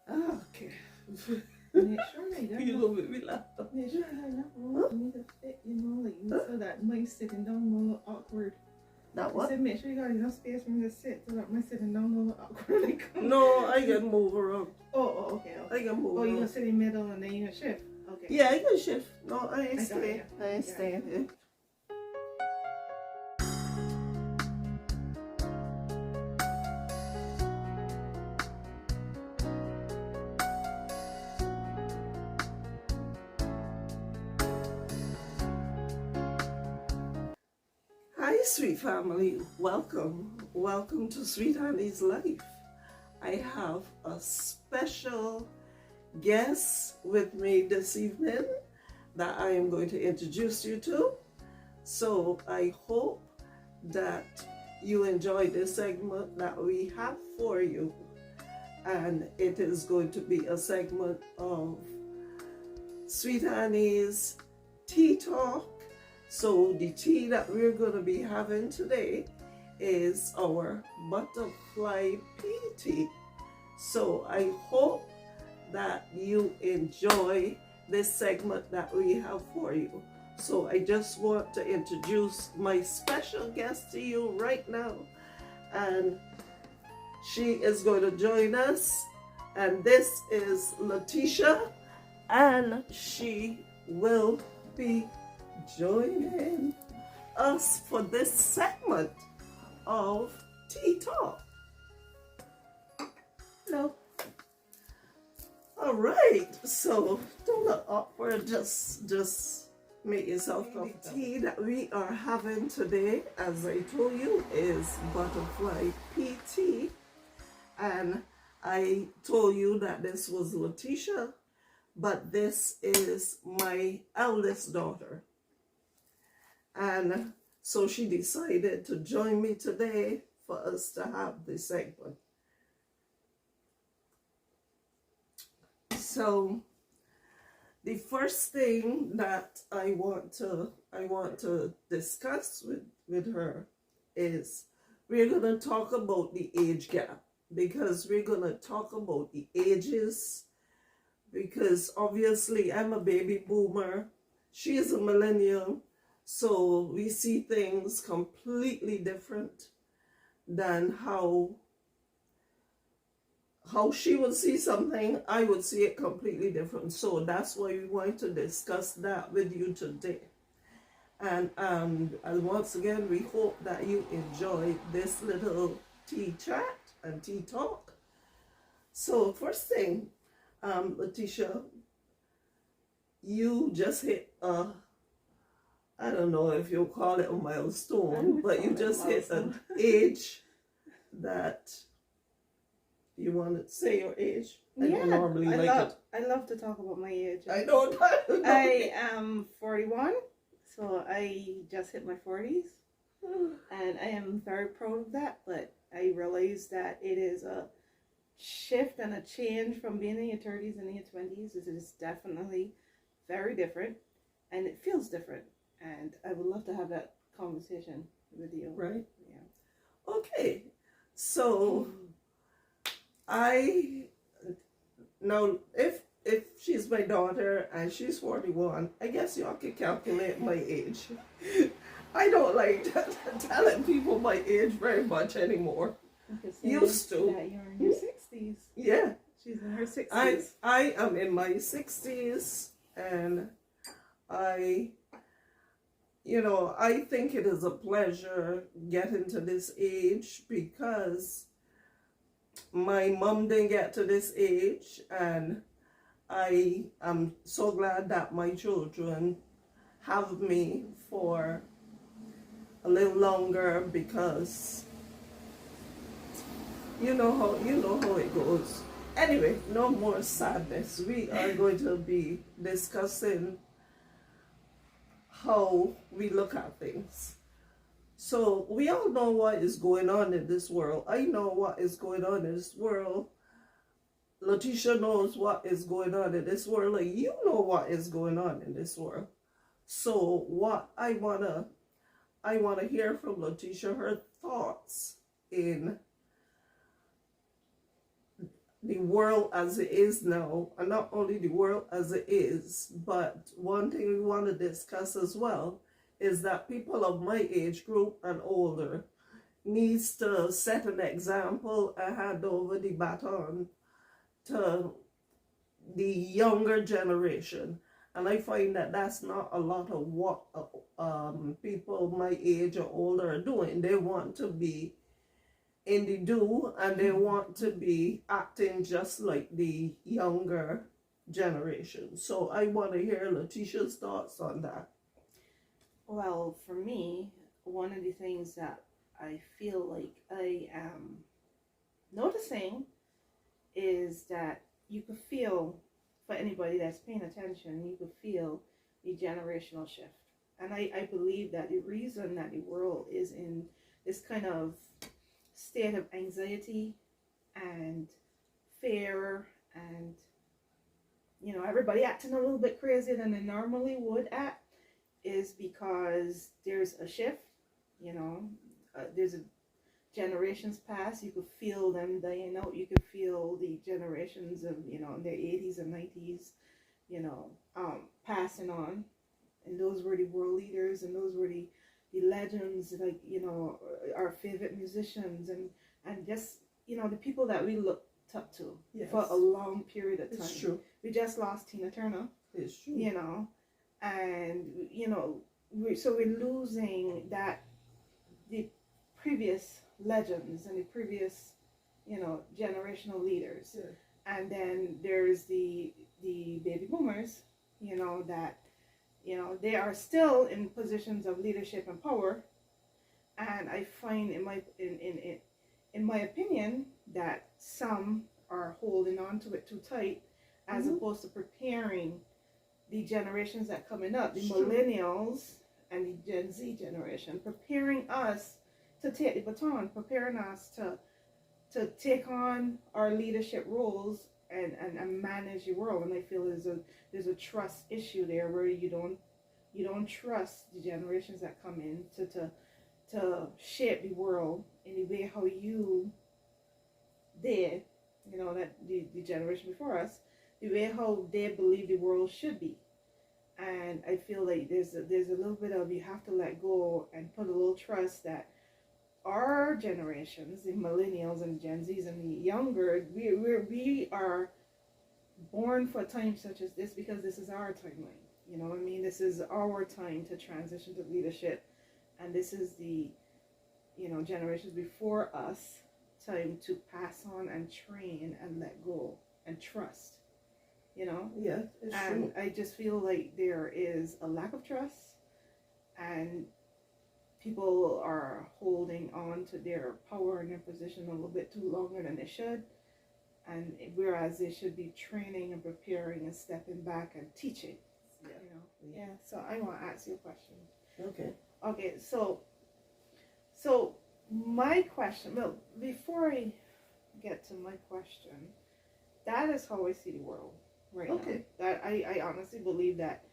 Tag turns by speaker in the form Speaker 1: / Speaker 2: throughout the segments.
Speaker 1: Okay.
Speaker 2: Make sure that you're
Speaker 1: You
Speaker 2: not.
Speaker 1: know me laugh.
Speaker 2: Make sure that you're not wrong. You need to fit, like so that my sitting down more awkward.
Speaker 1: That
Speaker 2: I
Speaker 1: what?
Speaker 2: said, make sure you got enough space for me to sit so that my sitting down more awkward.
Speaker 1: No, I can move around.
Speaker 2: Okay.
Speaker 1: I can move
Speaker 2: Oh,
Speaker 1: around.
Speaker 2: you gonna sit in the middle and then you gonna shift. Okay.
Speaker 1: Yeah, I can shift. No, I ain't
Speaker 2: I
Speaker 1: staying. I ain't staying here. Hi, sweet family. Welcome to SweetanniesLife. I have a special guest with me this evening that I am going to introduce you to. So I hope that you enjoy this segment that we have for you. And it is going to be a segment of Sweet Annie's Tea Talk. So the tea that we're going to be having today is our butterfly pea tea. So I hope that you enjoy this segment that we have for you. So I just want to introduce my special guest to you right now. And she is going to join us. And this is Letitia. And she will be joining us for this segment of Tea Talk. Hello. All right, so don't look awkward, just make yourself comfortable. The tea that we are having today, as I told you, is butterfly pea tea. And I told you that this was Letitia, but this is my eldest daughter. And so she decided to join me today for us to have this segment. So the first thing that I want to discuss with her is we're going to talk about the age gap, because we're going to talk about the ages, because obviously I'm a baby boomer, she is a millennial, so we see things completely different than how she would see something. I would see it completely different. So that's why we want to discuss that with you today. And once again, we hope that you enjoy this little tea chat and tea talk. So first thing, Letitia, you just hit I don't know if you'll call it a milestone, but you just hit an age that you want to say your age. I don't normally like it.
Speaker 2: I love to talk about my age.
Speaker 1: I don't.
Speaker 2: I am 41, so I just hit my 40s, and I am very proud of that. But I realize that it is a shift and a change from being in your 30s and in your 20s. It is definitely very different, and it feels different. And I would love to have that conversation with you.
Speaker 1: Right?
Speaker 2: Yeah.
Speaker 1: Okay. So, now if she's my daughter and she's 41, I guess y'all can calculate my age. I don't like telling people my age very much anymore. Used to.
Speaker 2: That you're in your 60s.
Speaker 1: Yeah.
Speaker 2: She's in her 60s.
Speaker 1: I am in my 60s, and I think it is a pleasure getting to this age, because my mom didn't get to this age, and I am so glad that my children have me for a little longer, because you know how it goes. Anyway, no more sadness. We are going to be discussing how we look at things. So we all know what is going on in this world. I know what is going on in this world. Letitia knows what is going on in this world. Like, you know what is going on in this world. So what I wanna hear from Letitia, her thoughts in the world as it is now, and not only the world as it is, but one thing we want to discuss as well is that people of my age group and older needs to set an example and hand over the baton to the younger generation. And I find that that's not a lot of what people my age or older are doing. They want to be in the do, and they want to be acting just like the younger generation. So I want to hear Letitia's thoughts on that.
Speaker 2: Well, for me, one of the things that I feel like I am noticing is that you could feel, for anybody that's paying attention, you could feel the generational shift. And I believe that the reason that the world is in this kind of state of anxiety and fear and, everybody acting a little bit crazier than they normally would act is because there's a shift, there's a generations past. You could feel them dying out. You could feel the generations of, in their 80s and 90s, passing on. And those were the world leaders, and those were the legends, like, our favorite musicians, and just, the people that we looked up to for a long period of time.
Speaker 1: It's true.
Speaker 2: We just lost Tina Turner.
Speaker 1: It's true.
Speaker 2: And, so we're losing that, the previous legends and the previous, generational leaders.
Speaker 1: Yeah.
Speaker 2: And then there's the baby boomers, that, they are still in positions of leadership and power. And I find in my opinion that some are holding on to it too tight, as opposed to preparing the generations that coming up, the millennials and the Gen Z generation, preparing us to take the baton, preparing us to take on our leadership roles and manage the world. And I feel there's a trust issue there, where you don't trust the generations that come in to shape the world in the way how you did, that the generation before us, the way how they believe the world should be. And I feel like there's a little bit of, you have to let go and put a little trust that our generations, the millennials and Gen Zs and the younger, we are born for a time such as this because this is our timeline. You know what I mean? This is our time to transition to leadership, and this is the, generations before us time to pass on and train and let go and trust.
Speaker 1: Yeah, it's
Speaker 2: And
Speaker 1: true.
Speaker 2: I just feel like there is a lack of trust, and people are holding on to their power and their position a little bit too longer than they should. And whereas they should be training and preparing and stepping back and teaching. Yeah. So I want to ask you a question. Okay. So my question. Well, before I get to my question, that is how I see the world right now. That I honestly believe that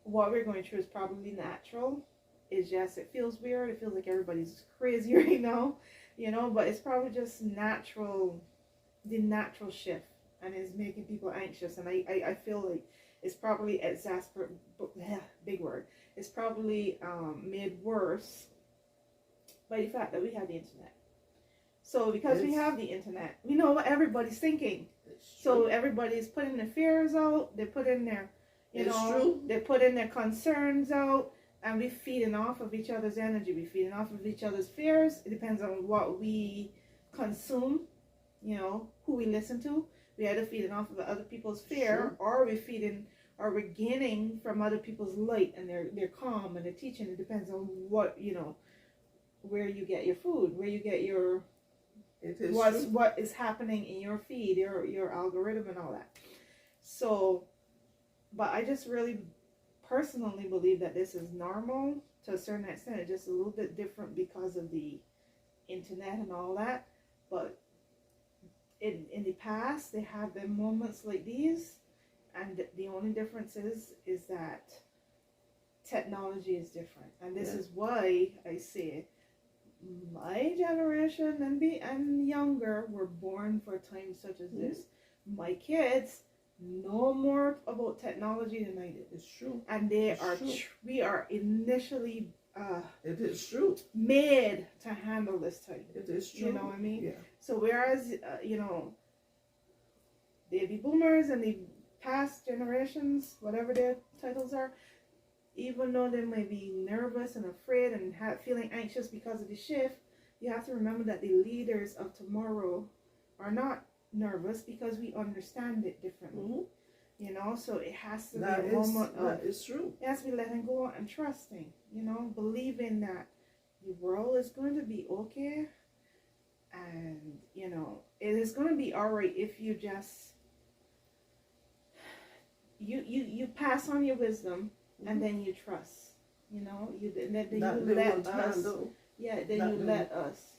Speaker 2: what we're going through is probably natural. It's just, it feels weird. It feels like everybody's crazy right now, but it's probably just natural, the natural shift, and it's making people anxious. And I feel like it's probably big word. It's probably made worse by the fact that we have the internet. So because we have the internet, we know what everybody's thinking. So everybody's putting their fears out. They put in their, they put in their concerns out, and we're feeding off of each other's energy. We're feeding off of each other's fears. It depends on what we consume, who we listen to. We either feeding off of other people's fear, or we're gaining from other people's light and their calm and their teaching. It depends on what, where you get your food, where you get your, what is happening in your feed, your algorithm and all that. So, but I just really personally believe that this is normal to a certain extent. It's just a little bit different because of the internet and all that. But in the past, they have been moments like these, and the only difference is that technology is different. And this is why I say my generation and younger were born for times such as this. My kids know more about technology than I did.
Speaker 1: It's true.
Speaker 2: And we are initially
Speaker 1: it is true.
Speaker 2: Made to handle this type.
Speaker 1: It is true.
Speaker 2: You know what I mean?
Speaker 1: Yeah.
Speaker 2: So whereas baby boomers and the past generations, whatever their titles are, even though they may be nervous and afraid and feeling anxious because of the shift, you have to remember that the leaders of tomorrow are not nervous because we understand it differently. So it has to be a moment of,
Speaker 1: that is true.
Speaker 2: It has to be letting go and trusting, believing that the world is going to be okay, and it is going to be all right if you just you pass on your wisdom and then you trust. Then you let us. Yeah, then you let us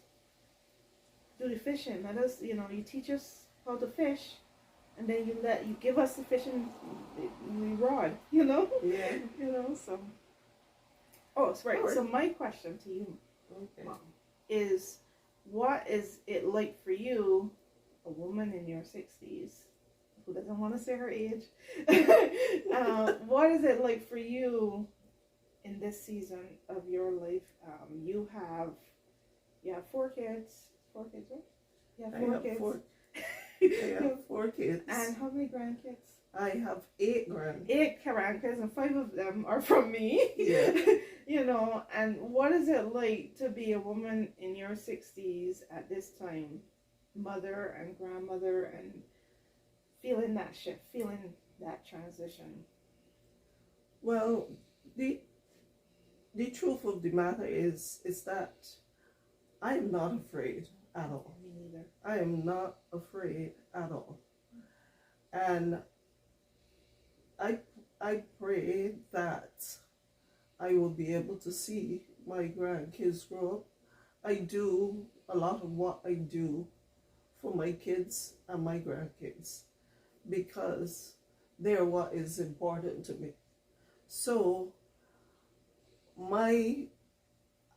Speaker 2: do the fishing. Let us, you teach us how to fish. And then you give us the fishing rod,
Speaker 1: Yeah.
Speaker 2: So. Oh, that's right.
Speaker 1: Right.
Speaker 2: So my question to you,
Speaker 1: Okay.
Speaker 2: is, what is it like for you, a woman in your 60s, who doesn't want to say her age? What is it like for you in this season of your life? You have 4 kids. 4 kids, right? You have 4 kids.
Speaker 1: I have 4 kids.
Speaker 2: And how many grandkids?
Speaker 1: I have 8 grandkids.
Speaker 2: 8 grandkids, and 5 of them are from me.
Speaker 1: Yeah.
Speaker 2: And what is it like to be a woman in your 60s at this time, mother and grandmother, and feeling that shift, feeling that transition?
Speaker 1: Well, the truth of the matter is that I am not afraid at all.
Speaker 2: Me neither.
Speaker 1: I am not afraid at all. And I pray that I will be able to see my grandkids grow up. I do a lot of what I do for my kids and my grandkids because they're what is important to me. So I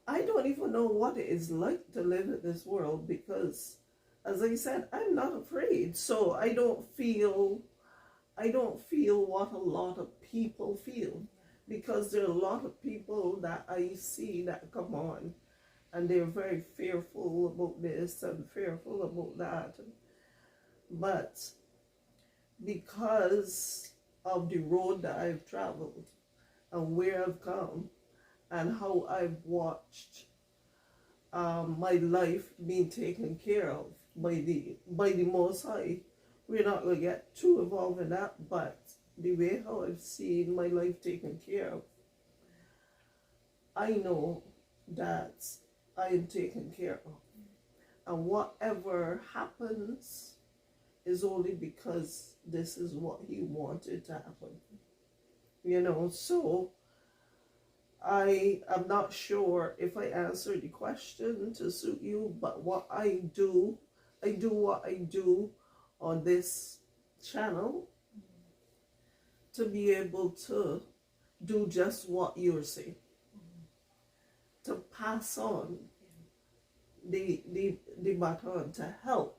Speaker 1: don't even know what it is like to live in this world because, as I said, I'm not afraid. So I don't feel what a lot of people feel, because there are a lot of people that I see that come on and they're very fearful about this and fearful about that. But because of the road that I've traveled and where I've come and how I've watched my life being taken care of by the Most High, we're not going to get too involved in that, but the way how I've seen my life taken care of, I know that I am taken care of. And whatever happens is only because this is what He wanted to happen. So I am not sure if I answered the question to suit you, but what I do what I do on this channel to be able to do just what you're saying, to pass on the baton, to help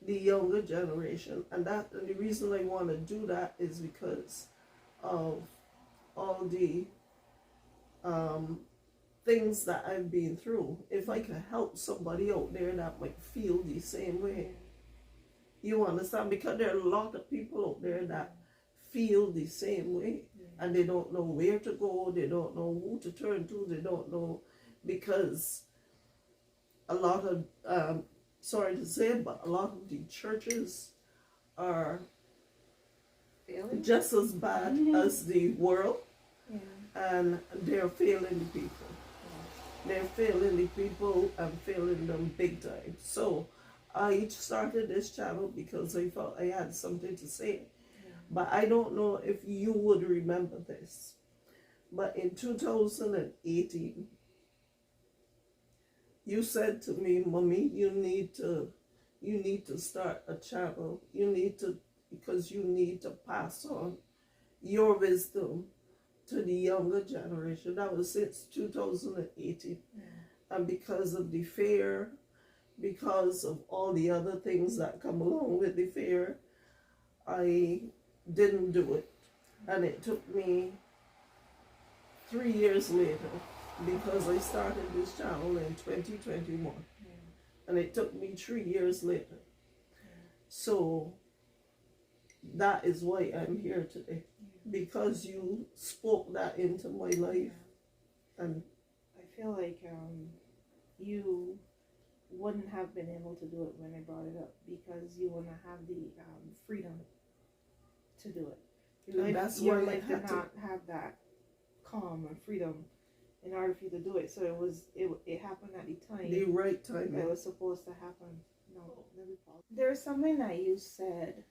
Speaker 1: the younger generation. And the reason I want to do that is because of all the things that I've been through. If I can help somebody out there that might feel the same way, you understand? Because there are a lot of people out there that feel the same way, and they don't know where to go, they don't know who to turn to, they don't know, because a lot of, sorry to say, but a lot of the churches are
Speaker 2: Failing?
Speaker 1: just as bad as the world. And they're failing the people. They're failing the people and failing them big time. So I started this channel because I felt I had something to say. But I don't know if you would remember this. But in 2018, you said to me, "Mommy, you need to start a channel. Because you need to pass on your wisdom to the younger generation." That was since 2018. and because of the fear, because of all the other things that come along with the fear, I didn't do it. And it took me 3 years later, because I started this channel in 2021. And it took me 3 years later. So that is why I'm here today. Because you spoke that into my life. And
Speaker 2: I feel like you wouldn't have been able to do it when I brought it up, because you wouldn't have the freedom to do it. Your life did not have that calm and freedom in order for you to do it. So it happened at the time.
Speaker 1: The right time.
Speaker 2: It was supposed to happen. No, let me pause. There's something that you said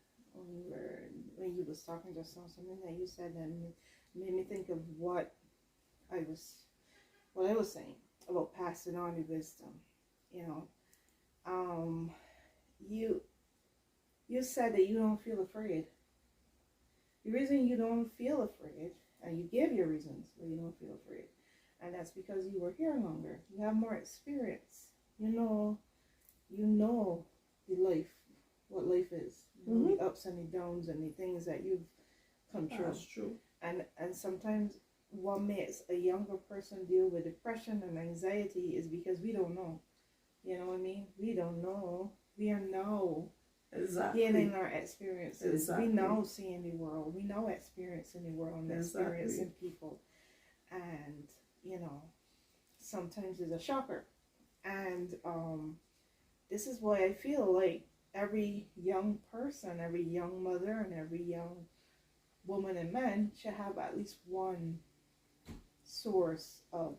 Speaker 2: when you was talking just now. Something that you said that made me think of what I was saying about passing on the wisdom. You know, you said that you don't feel afraid. The reason you don't feel afraid, and you give your reasons why you don't feel afraid, and that's because you were here longer. You have more experience. You know the life, what life is. You know, the ups and the downs and the things that you've come through.
Speaker 1: That's true.
Speaker 2: And sometimes what makes a younger person deal with depression and anxiety is because we don't know. You know what I mean? We don't know. We are now gaining our experiences.
Speaker 1: Exactly.
Speaker 2: We now seeing the world. We know experiencing the world and experiencing people. And, sometimes it's a shocker. And this is why I feel like every young person, every young mother, and every young woman and man should have at least one source of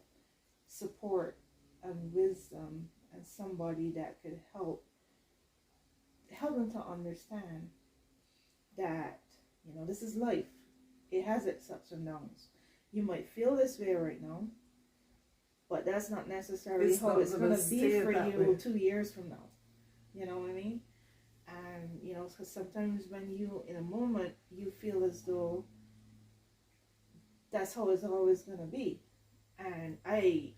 Speaker 2: support and wisdom, and somebody that could help them to understand that, this is life. It has its ups and downs. You might feel this way right now, but that's not necessarily how it's going to be for you 2 years from now. You know what I mean? And, because sometimes when you, in a moment, you feel as though that's how it's always going to be. And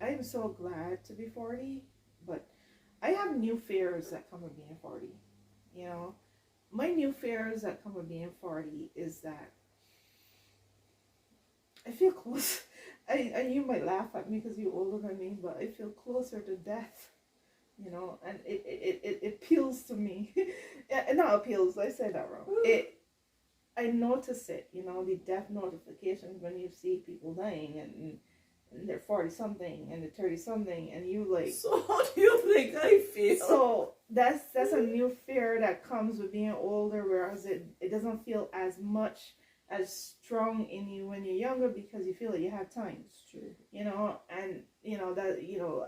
Speaker 2: I'm so glad to be 40, but I have new fears that come with being 40. My new fears that come with being 40 is that I feel close. And you might laugh at me because you're older than me, but I feel closer to death. And it appeals to me. Not appeals, I said that wrong. I notice it, the death notifications when you see people dying and they're 40-something and they're 30-something, and you like...
Speaker 1: So how do you think I feel?
Speaker 2: So that's a new fear that comes with being older, whereas it doesn't feel as strong in you when you're younger, because you feel like you have time.
Speaker 1: It's true.
Speaker 2: That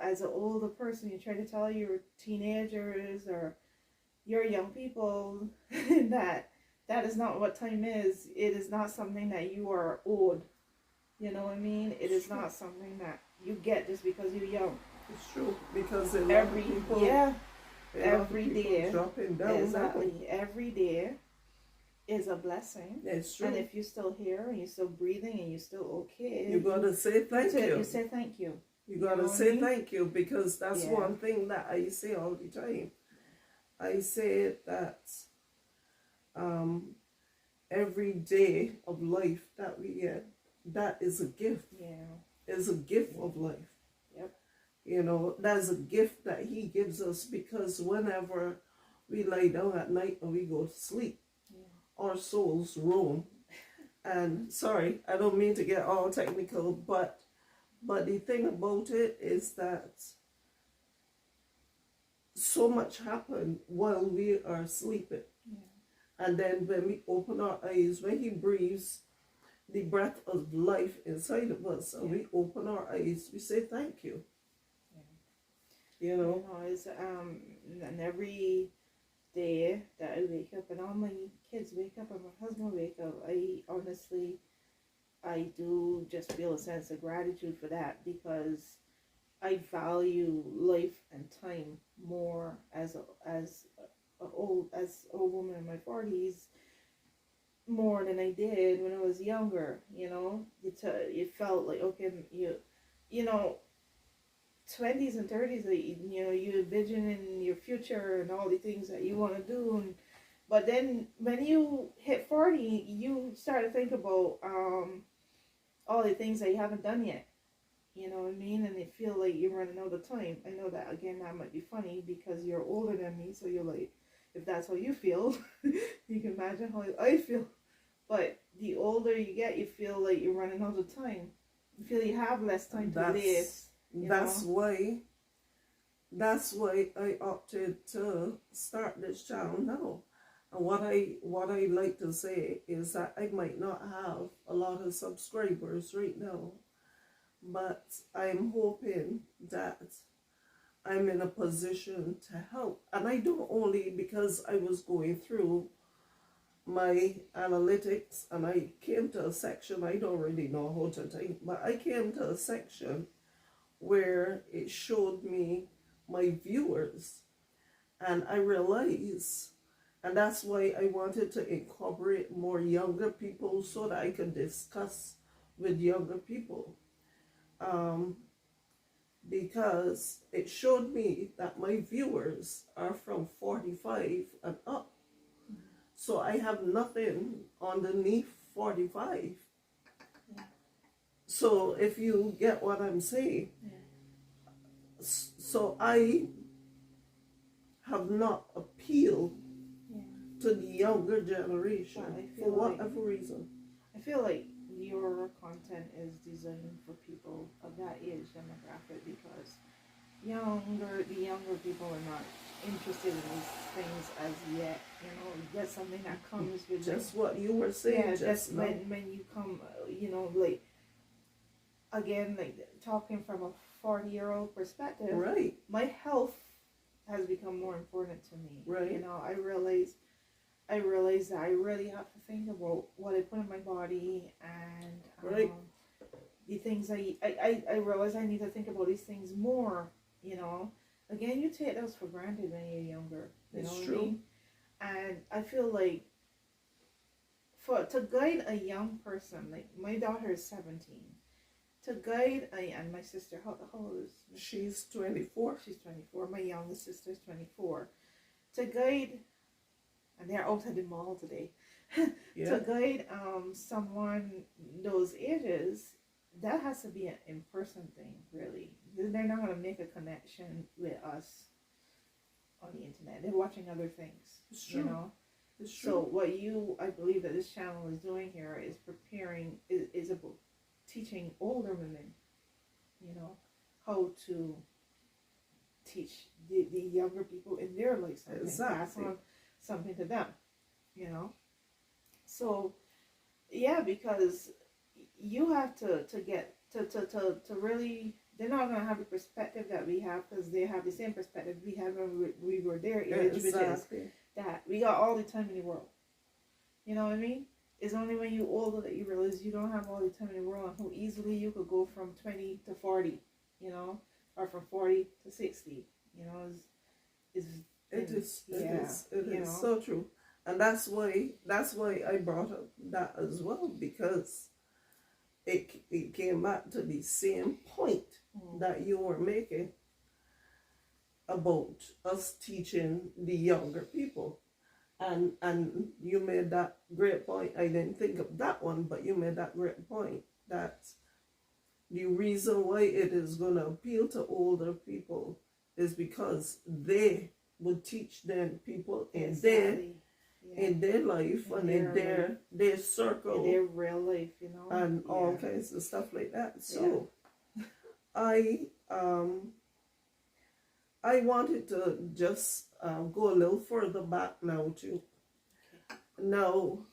Speaker 2: as an older person, you try to tell your teenagers or your young people that is not what time is. It is not something that you are owed. You know what I mean? It is not something that you get just because you're young.
Speaker 1: It's true, because
Speaker 2: every day
Speaker 1: dropping down.
Speaker 2: Exactly. Every day is a blessing.
Speaker 1: It's true.
Speaker 2: And if you're still here and you're still breathing and you're still okay,
Speaker 1: you gotta say thank you.
Speaker 2: You say thank you.
Speaker 1: You gotta say thank you, because that's one thing that I say all the time. I say that every day of life that we get, that is a gift.
Speaker 2: Yeah.
Speaker 1: It's a gift of life.
Speaker 2: Yep.
Speaker 1: That's a gift that he gives us, because whenever we lie down at night and we go to sleep, our souls roam. And sorry, I don't mean to get all technical, but the thing about it is that so much happens while we are sleeping. And then when we open our eyes, when he breathes the breath of life inside of us, and we open our eyes, we say thank you.
Speaker 2: It's and every day that I wake up, and all my kids wake up and my husband wake up, I do just feel a sense of gratitude for that, because I value life and time more as a woman in my 40s, more than I did when I was younger. It felt like, okay, 20s and 30s, that you envision in your future and all the things that you want to do, but then when you hit 40, you start to think about all the things that you haven't done yet. You know what I mean? And it feel like you're running out of time. I know that, again, that might be funny because you're older than me, so you're like, if that's how you feel, you can imagine how I feel. But the older you get, you feel like you're running out of time. You feel you have less time to live.
Speaker 1: That's why I opted to start this channel now. And what I like to say is that I might not have a lot of subscribers right now, but I'm hoping that I'm in a position to help. And I don't only because I was going through my analytics and I came to a section, I don't really know how to think, but I came to a section where it showed me my viewers, and I realized, and that's why I wanted to incorporate more younger people so that I could discuss with younger people, because it showed me that my viewers are from 45 and up. So I have nothing underneath 45.
Speaker 2: Yeah.
Speaker 1: So if you get what I'm saying, so I have not appealed to the younger generation for whatever reason.
Speaker 2: I feel like your content is designed for people of that age demographic because the younger people are not interested in these things as yet. That's something that comes with
Speaker 1: just what you were saying.
Speaker 2: Yeah, just when you come, like, again, like talking from a 40-year-old perspective.
Speaker 1: Right.
Speaker 2: My health has become more important to me.
Speaker 1: Right.
Speaker 2: I realize that I really have to think about what I put in my body and
Speaker 1: right.
Speaker 2: The things I realize I need to think about these things more. Again, you take those for granted when you're younger.
Speaker 1: It's
Speaker 2: what
Speaker 1: true.
Speaker 2: I mean? And I feel like to guide a young person, like my daughter is 17, to guide and my sister, how old is
Speaker 1: she's 24.
Speaker 2: She's 24. My youngest sister is 24. To guide, and they're out at the mall today.
Speaker 1: Yeah.
Speaker 2: To guide someone those ages, that has to be an in-person thing, really. They're not going to make a connection with us on the internet. They're watching other things.
Speaker 1: It's true. It's true.
Speaker 2: So I believe that this channel is doing here is preparing, is about teaching older women, how to teach the younger people in their life something.
Speaker 1: Exactly.
Speaker 2: Pass on something to them, So, yeah, because you have to get to really, they're not going to have the perspective that we have because they have the same perspective we had when we were their age, which is that we got all the time in the world. You know what I mean? It's only when you're older that you realize you don't have all the time in the world and how easily you could go from 20 to 40, or from 40 to 60,
Speaker 1: It is so true. And that's why I brought up that as well, because it came back to the same point that you were making about us teaching the younger people. And you made that great point. I didn't think of that one, but you made that great point that the reason why it is going to appeal to older people is because they would teach them people in their life and in their circle,
Speaker 2: in their real life,
Speaker 1: and all kinds of stuff like that. So I wanted to just go a little further back now too. Okay. Now,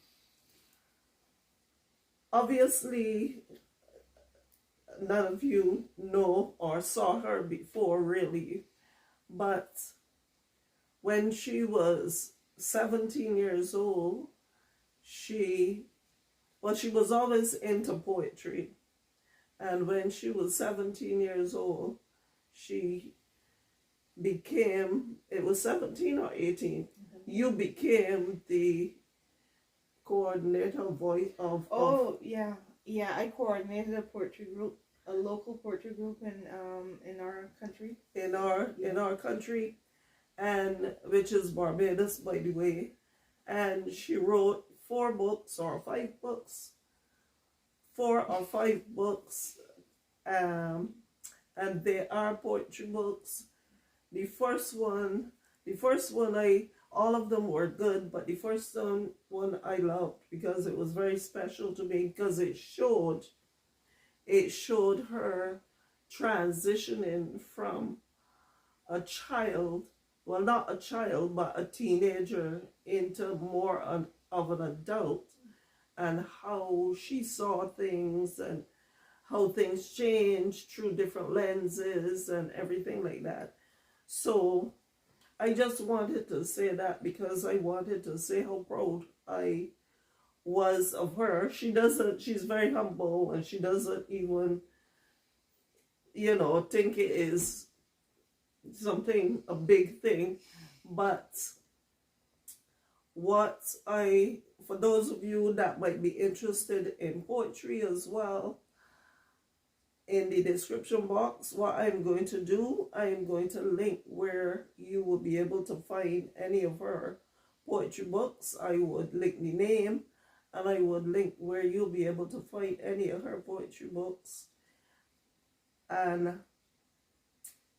Speaker 1: obviously, none of you know or saw her before, really, but when she was 17 years old, she was always into poetry, and when she was 17 years old, she became, it was 17 or 18, you became the coordinator voice of
Speaker 2: I coordinated a poetry group a local poetry group in our country.
Speaker 1: in our country, and which is Barbados, by the way. And she wrote 4 or 5 books, and they are poetry books. The first one, all of them were good, but the first one I loved because it was very special to me because it showed her transitioning from a child, well, not a child, but a teenager into more of an adult, and how she saw things and how things changed through different lenses and everything like that. So I just wanted to say that because I wanted to say how proud I was of her. She's very humble, and she doesn't even, think it is a big thing. But for those of you that might be interested in poetry as well, in the description box, what I'm going to do, I am going to link where you will be able to find any of her poetry books. I would link the name, and I would link where you'll be able to find any of her poetry books, and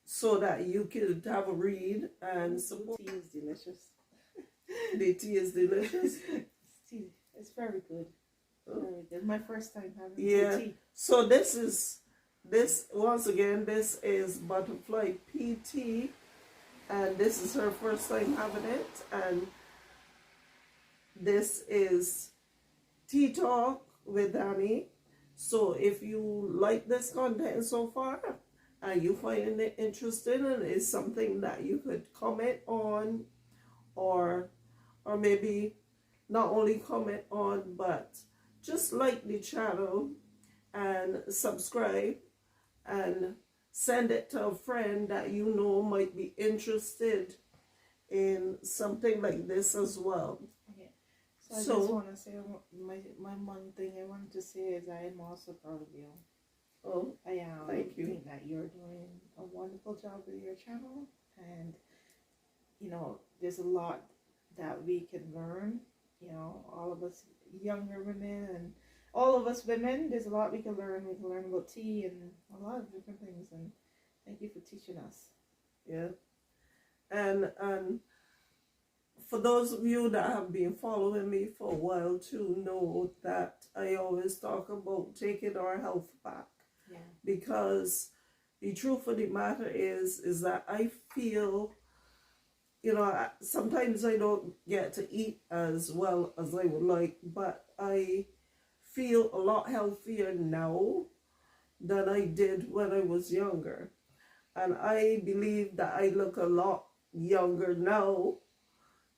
Speaker 1: so that you could have a read and support.
Speaker 2: Tea is delicious.
Speaker 1: The tea is delicious.
Speaker 2: Tea, it's very good. Very good. My first time having tea.
Speaker 1: So this is Butterfly PT, and this is her first time having it, and this is Tea Talk with Danny. So if you like this content so far and you find it interesting and it's something that you could comment on, or maybe not only comment on, but just like the channel and subscribe and send it to a friend that you know might be interested in something like this as well.
Speaker 2: Okay. So I just want to say, my one thing I wanted to say is I am also proud of you.
Speaker 1: Oh,
Speaker 2: I
Speaker 1: thank you.
Speaker 2: think that you're doing a wonderful job with your channel, and there's a lot that we can learn. All of us younger women and all of us women, there's a lot we can learn. We can learn about tea and a lot of different things, and thank you for teaching us.
Speaker 1: Yeah. And for those of you that have been following me for a while to know that I always talk about taking our health back.
Speaker 2: Yeah.
Speaker 1: Because the truth of the matter is that I feel, sometimes I don't get to eat as well as I would like, but I feel a lot healthier now than I did when I was younger. And I believe that I look a lot younger now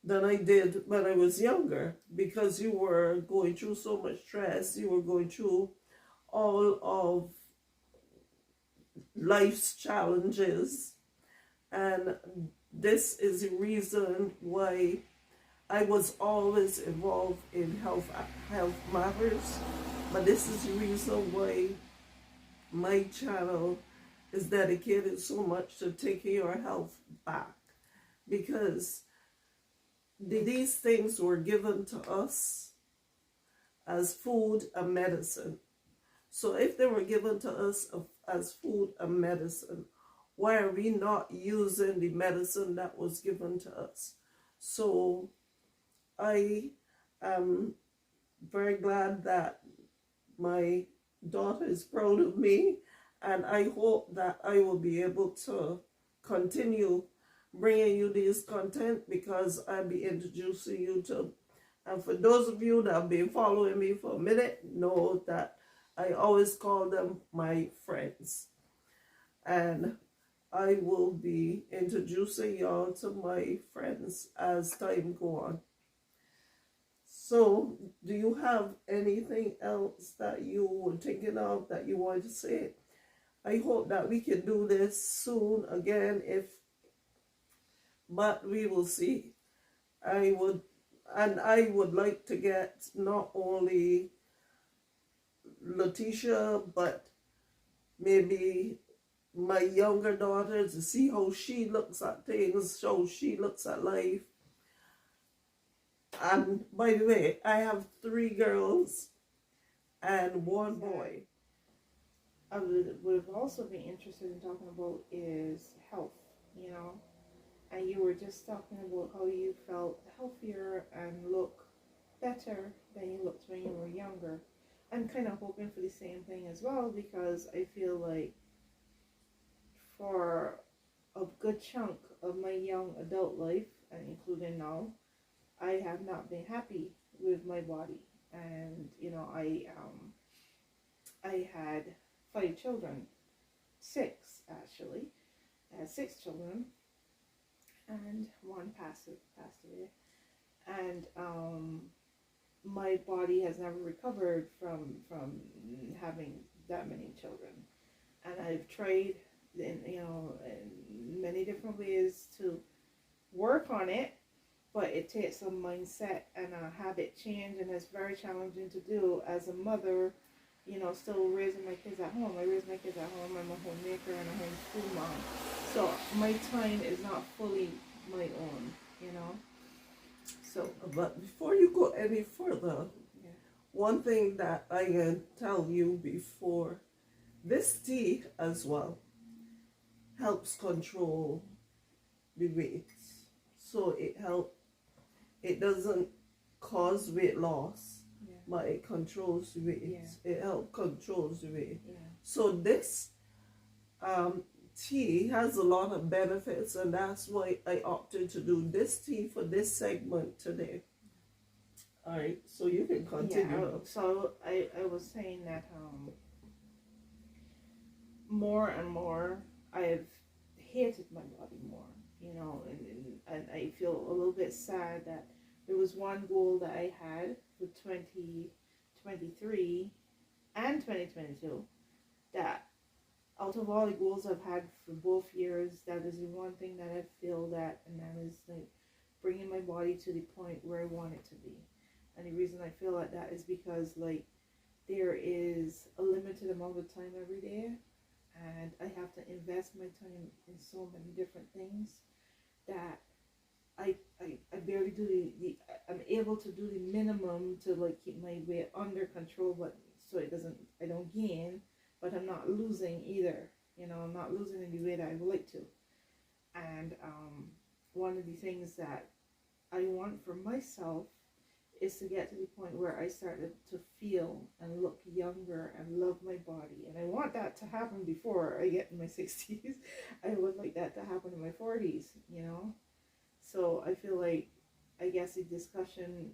Speaker 1: than I did when I was younger, because you were going through so much stress, you were going through all of life's challenges, and this is the reason why I was always involved in health matters, but this is the reason why my channel is dedicated so much to taking your health back, because these things were given to us as food and medicine. So if they were given to us as food and medicine, why are we not using the medicine that was given to us? So I am very glad that my daughter is proud of me, and I hope that I will be able to continue bringing you this content, because I'll be introducing you to, and for those of you that have been following me for a minute, know that I always call them my friends, and I will be introducing y'all to my friends as time go on. So, do you have anything else that you were thinking of that you want to say? I hope that we can do this soon again, but we will see. I would like to get not only Letitia, but maybe my younger daughter, to see how she looks at things, how she looks at life. And by the way, I have 3 girls and 1 boy.
Speaker 2: I would also be interested in talking about is health, you know. And you were just talking about how you felt healthier and look better than you looked when you were younger. I'm kind of hoping for the same thing as well, because I feel like for a good chunk of my young adult life, and including now, I have not been happy with my body. And you know, I had 5 children, 6 actually. I had 6 children, and one passed away. And my body has never recovered from having that many children. And I've tried in many different ways to work on it, but it takes a mindset and a habit change, and it's very challenging to do as a mother, you know, still raising my kids at home. I raise my kids at home. I'm a homemaker and a homeschool mom. So my time is not fully my own, you know. So,
Speaker 1: but before you go any further,
Speaker 2: yeah.
Speaker 1: One thing that I can tell you before, this tea as well helps control the weight. So it doesn't cause weight loss,
Speaker 2: Yeah.
Speaker 1: but it controls the weight.
Speaker 2: Yeah.
Speaker 1: It helps controls the weight.
Speaker 2: Yeah.
Speaker 1: So this tea has a lot of benefits, and that's why I opted to do this tea for this segment today. All right, so you can continue.
Speaker 2: Yeah, so I was saying that more and more I've hated my body more, you know, and I feel a little bit sad that there was one goal that I had for 2023 and 2022 that out of all the goals I've had for both years, that is the one thing that I feel that, and that is like bringing my body to the point where I want it to be. And the reason I feel like that is because like there is a limited amount of time every day, and I have to invest my time in so many different things that I barely do I'm able to do the minimum to like keep my weight under control, but so I don't gain, but I'm not losing either. You know, I'm not losing in the way that I would like to. And one of the things that I want for myself is to get to the point where I started to feel and look younger and love my body. And I want that to happen before I get in my 60s. I would like that to happen in my 40s, you know? So I feel like, I guess the discussion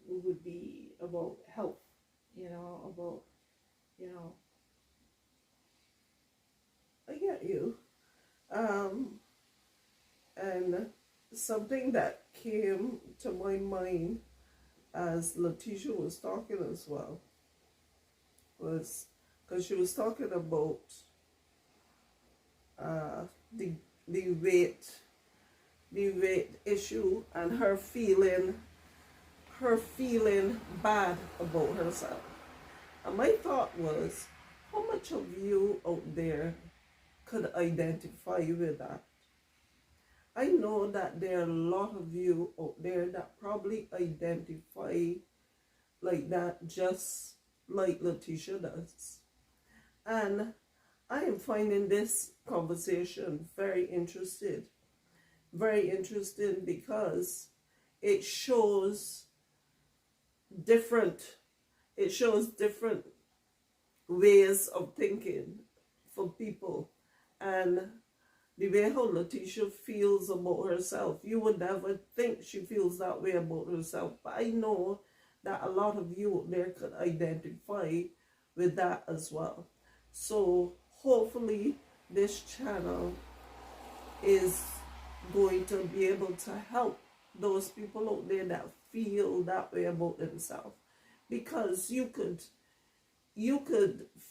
Speaker 2: would be about health, you know, about, you know.
Speaker 1: I get you. And something that came to my mind as Letitia was talking as well was because she was talking about the weight issue and her feeling bad about herself. And my thought was, how much of you out there could identify with that? I know that there are a lot of you out there that probably identify like that, just like Letitia does. And I am finding this conversation very interesting because it shows different ways of thinking for people. And the way how Letitia feels about herself, you would never think she feels that way about herself. But I know that a lot of you out there could identify with that as well. So hopefully this channel is going to be able to help those people out there that feel that way about themselves. Because you could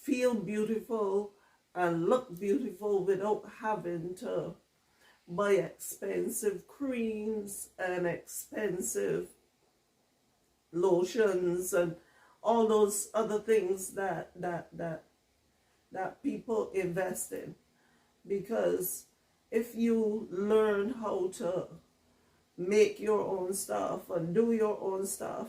Speaker 1: feel beautiful and look beautiful without having to buy expensive creams and expensive lotions and all those other things that that people invest in. Because if you learn how to make your own stuff and do your own stuff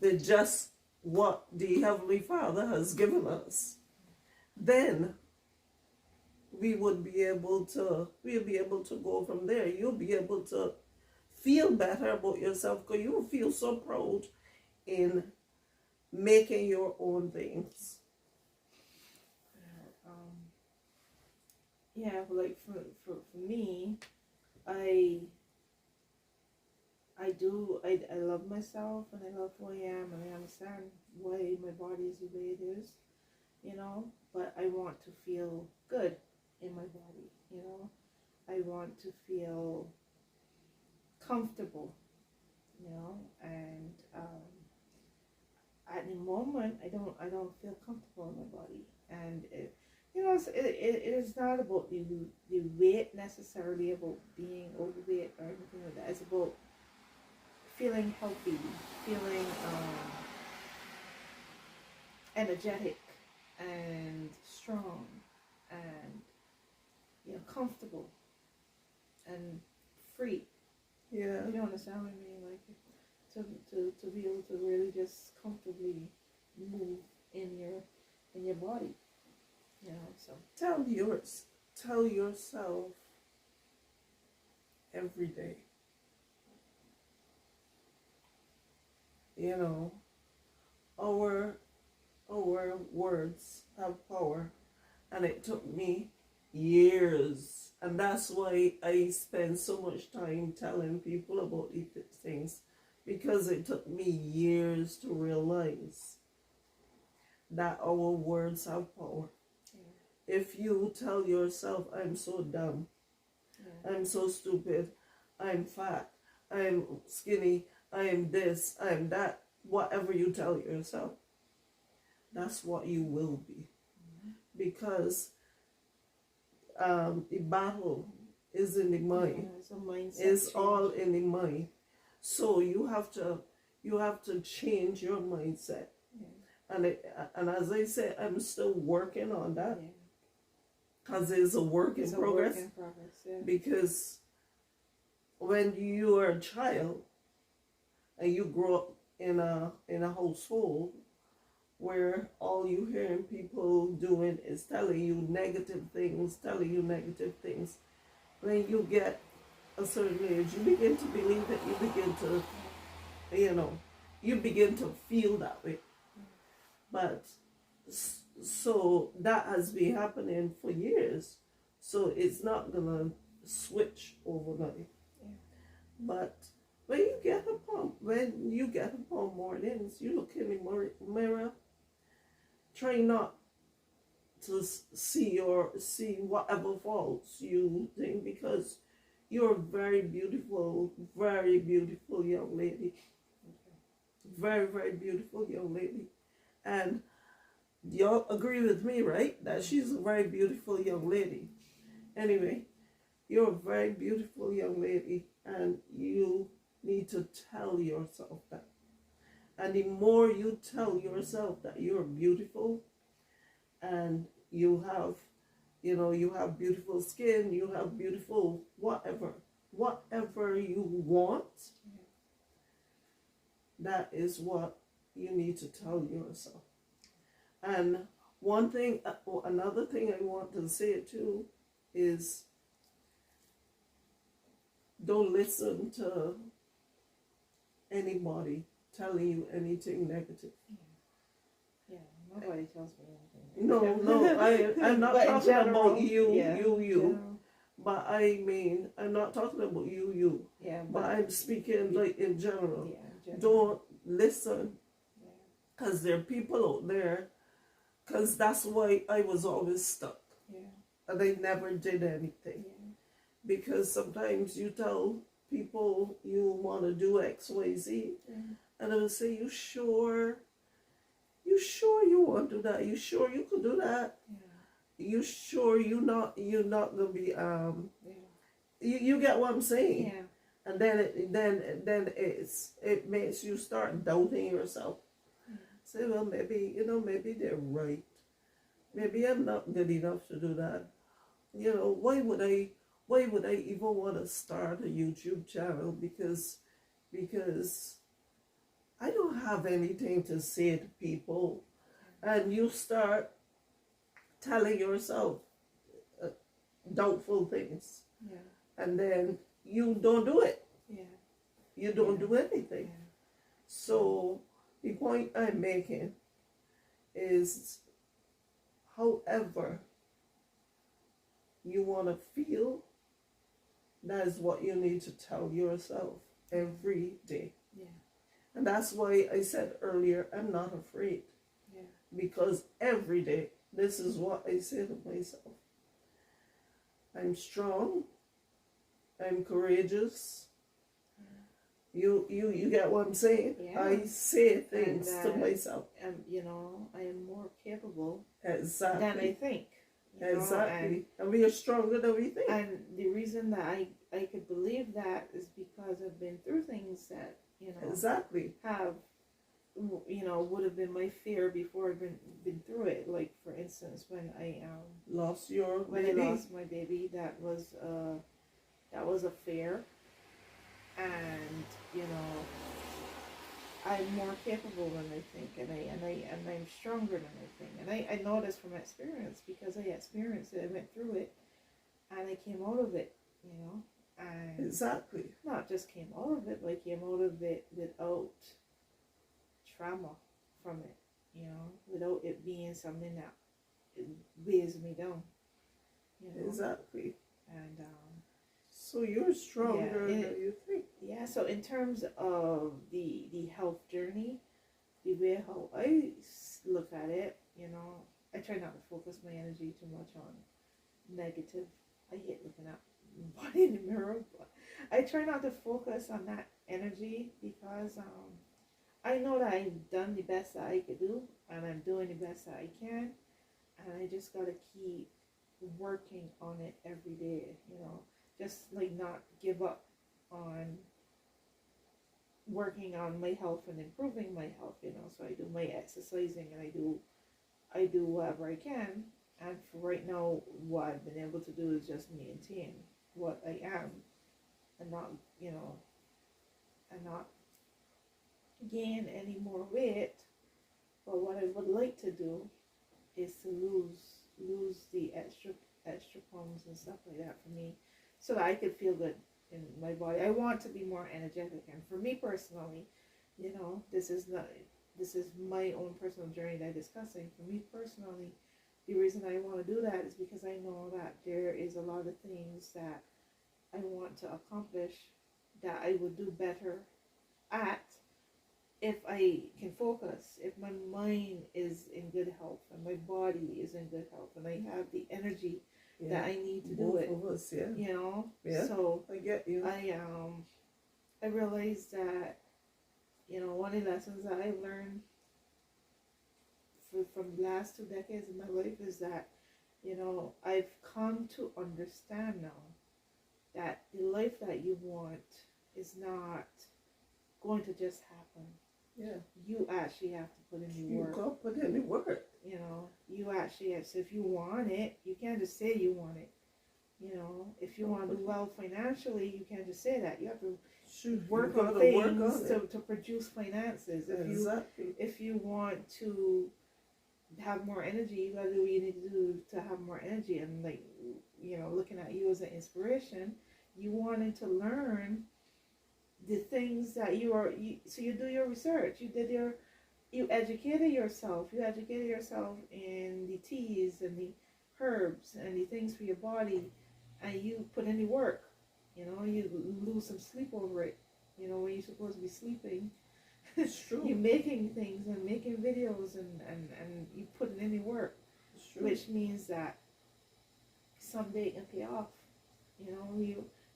Speaker 1: with just what the Heavenly Father has given us, then we'll be able to go from there. You'll be able to feel better about yourself because you will feel so proud in making your own things.
Speaker 2: Yeah, but like for me, I love myself and I love who I am and I understand why my body is the way it is, you know, but I want to feel good in my body, you know. I want to feel comfortable, you know, and at the moment I don't feel comfortable in my body, and you know, it is not about the weight necessarily, about being overweight or anything like that. It's about feeling healthy, feeling energetic and strong and, you know, comfortable and free.
Speaker 1: Yeah.
Speaker 2: You don't understand what I mean? Like to be able to really just comfortably move in your body. You know, so
Speaker 1: tell yourself every day. You know, our words have power, and it took me years, and that's why I spend so much time telling people about these things, because it took me years to realize that our words have power. Yeah. If you tell yourself, I'm so dumb, yeah, I'm so stupid, I'm fat, I'm skinny, I am this, I am that, whatever you tell yourself, that's what you will be. Mm-hmm. Because the battle is in the mind. Yeah, it's a mindset. It's change. All in the mind. So you have to change your mindset. Yeah. And as I said, I'm still working on that. Because it's a work in progress. Work in progress, yeah. Because when you are a child and you grow up in a household where all you hearing people doing is telling you negative things. When you get a certain age, you begin to believe it, you begin to feel that way. But so that has been happening for years. So it's not gonna switch overnight. Yeah. But when you get up on mornings, you look in the mirror, try not to see whatever faults you think, because you're a very beautiful young lady. Very, very beautiful young lady. And y'all agree with me, right? That she's a very beautiful young lady. Anyway, you're a very beautiful young lady, and you need to tell yourself that. And the more you tell yourself that you're beautiful, and you have beautiful skin, you have beautiful whatever you want, that is what you need to tell yourself. And another thing I want to say too is, don't listen to anybody telling you anything negative.
Speaker 2: Yeah, nobody tells me anything.
Speaker 1: No, I'm not talking about you. But I mean, I'm not talking about you. Yeah. But I'm speaking like in general. Yeah, in general. Don't listen. Because there are people out there, because that's why I was always stuck. Yeah. And I never did anything. Yeah. Because sometimes you tell people you want to do X, Y, Z, and I will say, you sure you want to do that? You sure you could do that? Yeah. You sure you're not gonna be you get what I'm saying? Yeah. And then it makes you start doubting yourself. Say, well, maybe they're right. Maybe I'm not good enough to do that. You know, why would I even want to start a YouTube channel? Because I don't have anything to say to people, and you start telling yourself uh, doubtful things,
Speaker 2: Yeah.
Speaker 1: and then you don't do it.
Speaker 2: Yeah.
Speaker 1: You don't
Speaker 2: Yeah.
Speaker 1: do anything.
Speaker 2: Yeah.
Speaker 1: So the point I'm making is, however you want to feel, that is what you need to tell yourself every day.
Speaker 2: Yeah.
Speaker 1: And that's why I said earlier, I'm not afraid.
Speaker 2: Yeah.
Speaker 1: Because every day, this is what I say to myself. I'm strong. I'm courageous. You get what I'm saying?
Speaker 2: Yeah.
Speaker 1: I say things
Speaker 2: And,
Speaker 1: to myself.
Speaker 2: you know, I am more capable
Speaker 1: Exactly.
Speaker 2: than I think. You know,
Speaker 1: Exactly. And we are stronger than we think.
Speaker 2: and the reason that I could believe that is because I've been through things that, you know,
Speaker 1: Exactly.
Speaker 2: have, you know, would have been my fear before I've been through it. Like, for instance, when I
Speaker 1: Lost your
Speaker 2: when
Speaker 1: baby.
Speaker 2: I lost my baby, that was a fear, and you know, I'm more capable than I think, and I'm stronger than I think, and I know this from experience because I experienced it, I went through it, and I came out of it, you know, and
Speaker 1: Exactly.
Speaker 2: not just came out of it, but I came out of it without trauma from it, you know, without it being something that weighs me down, you know,
Speaker 1: Exactly.
Speaker 2: and
Speaker 1: So you're stronger
Speaker 2: Yeah,
Speaker 1: than you think.
Speaker 2: yeah. So in terms of the health journey, the way how I look at it, you know, I try not to focus my energy too much on negative. I hate looking at my body in the mirror, but I try not to focus on that energy because I know that I've done the best that I could do, and I'm doing the best that I can, and I just gotta keep working on it every day, you know, just like not give up on working on my health and improving my health, you know. So I do my exercising, and I do whatever I can, and for right now what I've been able to do is just maintain what I am, and not, you know, and not gain any more weight. But what I would like to do is to lose the extra pounds and stuff like that for me, so that I could feel good in my body. I want to be more energetic, and for me personally, you know, this is my own personal journey that I'm discussing. For me personally, the reason I want to do that is because I know that there is a lot of things that I want to accomplish that I would do better at if I can focus, if my mind is in good health and my body is in good health and I have the energy that I need to do it.
Speaker 1: Both of us, yeah.
Speaker 2: You know?
Speaker 1: Yeah.
Speaker 2: So
Speaker 1: I get you.
Speaker 2: I realized that, you know, one of the lessons that I learned from the last 2 decades of my life is that, you know, I've come to understand now that the life that you want is not going to just happen.
Speaker 1: Yeah.
Speaker 2: You actually have to put in the work.
Speaker 1: You got to put in the work.
Speaker 2: You know, you actually have, so if you want it, you can't just say you want it. You know, if you want to do well financially, you can't just say that. You have to work on things to produce finances. If you want to have more energy, you gotta do what you need to do to have more energy. And like, you know, looking at you as an inspiration, you wanted to learn the things that so you do your research, you educated yourself in the teas and the herbs and the things for your body, and you put in the work, you know, you lose some sleep over it, you know, when you're supposed to be sleeping.
Speaker 1: It's true.
Speaker 2: You're making things and making videos and you putting in the work, which means that someday it can pay off, you know.